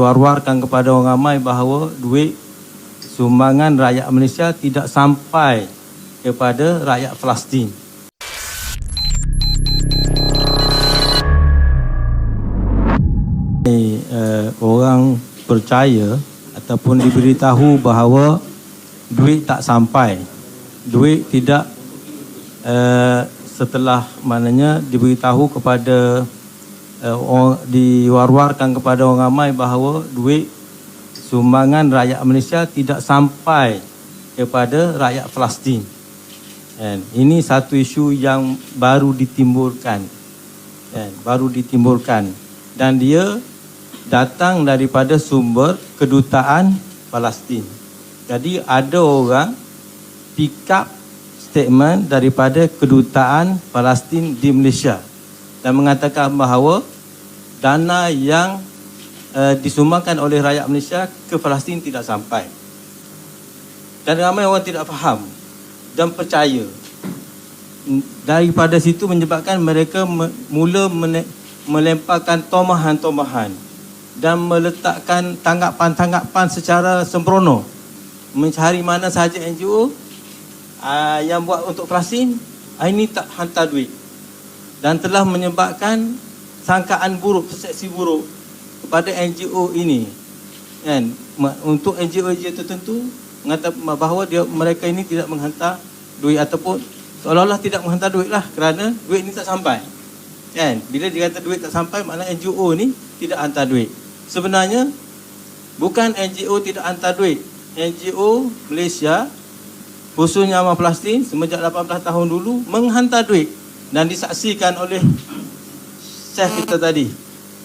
War-warkan kepada orang ramai bahawa duit sumbangan rakyat Malaysia tidak sampai kepada rakyat Palestin. Orang percaya ataupun diberitahu bahawa duit tak sampai. Duit tidak setelah maknanya diberitahu kepada diwar-warkan kepada orang ramai bahawa duit sumbangan rakyat Malaysia tidak sampai kepada rakyat Palestin. Ini satu isu yang baru ditimbulkan. Dan dia datang daripada sumber kedutaan Palestin. Jadi ada orang pick up statement daripada kedutaan Palestin di Malaysia dan mengatakan bahawa dana yang disumbangkan oleh rakyat Malaysia ke Palestin tidak sampai. Dan ramai orang tidak faham dan percaya. Daripada situ menyebabkan mereka mula melemparkan tomahan-tomahan dan meletakkan tanggapan-tanggapan secara sembrono. Mencari mana sahaja NGO yang buat untuk Palestin, ini tak hantar duit. Dan telah menyebabkan sangkaan buruk, persepsi buruk kepada NGO ini. Untuk NGO tertentu mengatakan bahawa mereka ini tidak menghantar duit ataupun seolah-olah tidak menghantar duit lah kerana duit ini tak sampai. Bila dikata duit tak sampai, maknanya NGO ni tidak hantar duit. Sebenarnya bukan NGO tidak hantar duit. NGO Malaysia, khususnya Amal Palestin, semenjak 18 tahun dulu menghantar duit. Dan disaksikan oleh Syekh kita tadi.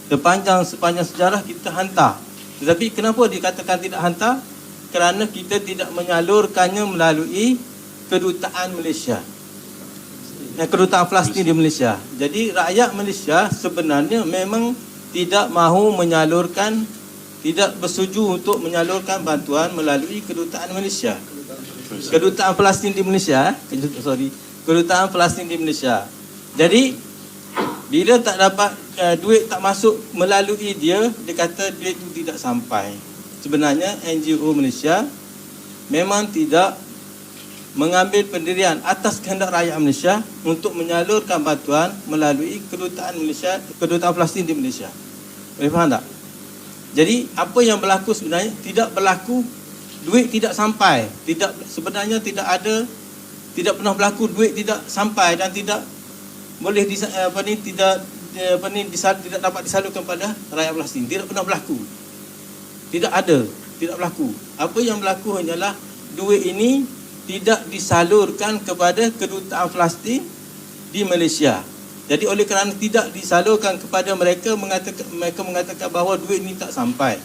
Sepanjang sejarah kita hantar. Tetapi kenapa dikatakan tidak hantar? Kerana kita tidak menyalurkannya melalui kedutaan Malaysia. Kedutaan Palestin di Malaysia. Jadi rakyat Malaysia sebenarnya memang tidak mahu menyalurkan, tidak bersetuju untuk menyalurkan bantuan melalui kedutaan Malaysia. Kedutaan Palestin di Malaysia. Kedutaan Palestin di Malaysia. Jadi bila tak dapat duit tak masuk melalui dia kata duit itu tidak sampai. Sebenarnya NGO Malaysia memang tidak mengambil pendirian atas kehendak rakyat Malaysia untuk menyalurkan bantuan melalui kedutaan Malaysia, kedutaan Palestin di Malaysia. Boleh faham tak? Jadi apa yang berlaku sebenarnya tidak berlaku, duit tidak sampai. Sebenarnya tidak pernah berlaku duit tidak sampai dan tidak boleh tidak dapat disalurkan kepada rakyat Palestin. Tidak pernah berlaku. Tidak berlaku. Apa yang berlaku hanyalah duit ini tidak disalurkan kepada kedutaan Palestin di Malaysia. Jadi oleh kerana tidak disalurkan kepada mereka mengatakan bahawa duit ini tak sampai.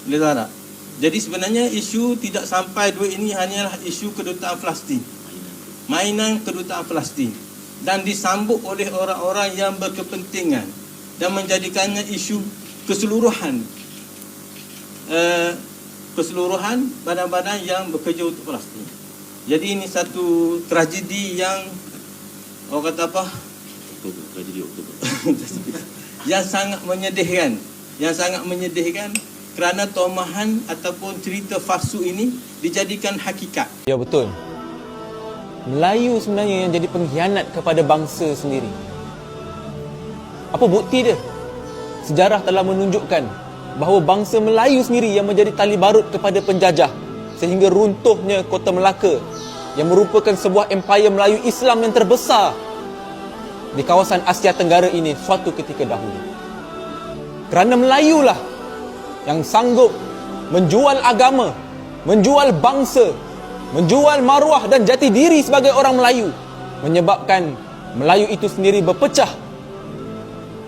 Boleh tahu tak? Jadi sebenarnya isu tidak sampai duit ini hanyalah isu kedutaan Palestin. Mainan kedutaan Palestin. Dan disambut oleh orang-orang yang berkepentingan dan menjadikannya isu keseluruhan badan-badan yang bekerja untuk Palestin. Jadi ini satu tragedi yang orang kata apa? Tragedi Oktober. yang sangat menyedihkan kerana tomahan ataupun cerita palsu ini dijadikan hakikat. Ya betul. Melayu sebenarnya yang jadi pengkhianat kepada bangsa sendiri. Apa bukti dia? Sejarah telah menunjukkan bahawa bangsa Melayu sendiri yang menjadi tali barut kepada penjajah sehingga runtuhnya Kota Melaka yang merupakan sebuah empayar Melayu Islam yang terbesar di kawasan Asia Tenggara ini suatu ketika dahulu. Kerana Melayulah yang sanggup menjual agama, menjual bangsa, menjual maruah dan jati diri sebagai orang Melayu, menyebabkan Melayu itu sendiri berpecah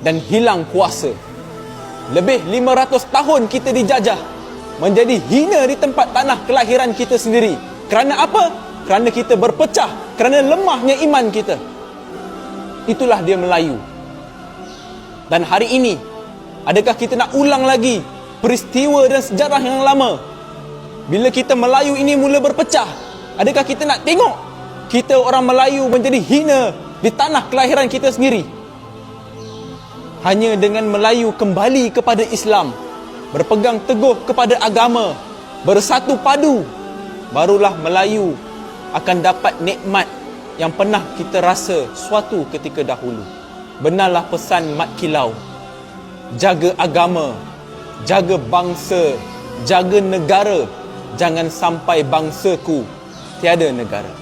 dan hilang kuasa. Lebih 500 tahun kita dijajah, menjadi hina di tempat tanah kelahiran kita sendiri. Kerana apa? Kerana kita berpecah, kerana lemahnya iman kita. Itulah dia Melayu. Dan hari ini, adakah kita nak ulang lagi peristiwa dan sejarah yang lama? Bila kita Melayu ini mula berpecah, adakah kita nak tengok kita orang Melayu menjadi hina di tanah kelahiran kita sendiri? Hanya dengan Melayu kembali kepada Islam, berpegang teguh kepada agama, bersatu padu, barulah Melayu akan dapat nikmat yang pernah kita rasa suatu ketika dahulu. Benarlah pesan Mat Kilau, jaga agama, jaga bangsa, jaga negara, jangan sampai bangsaku tiada negara.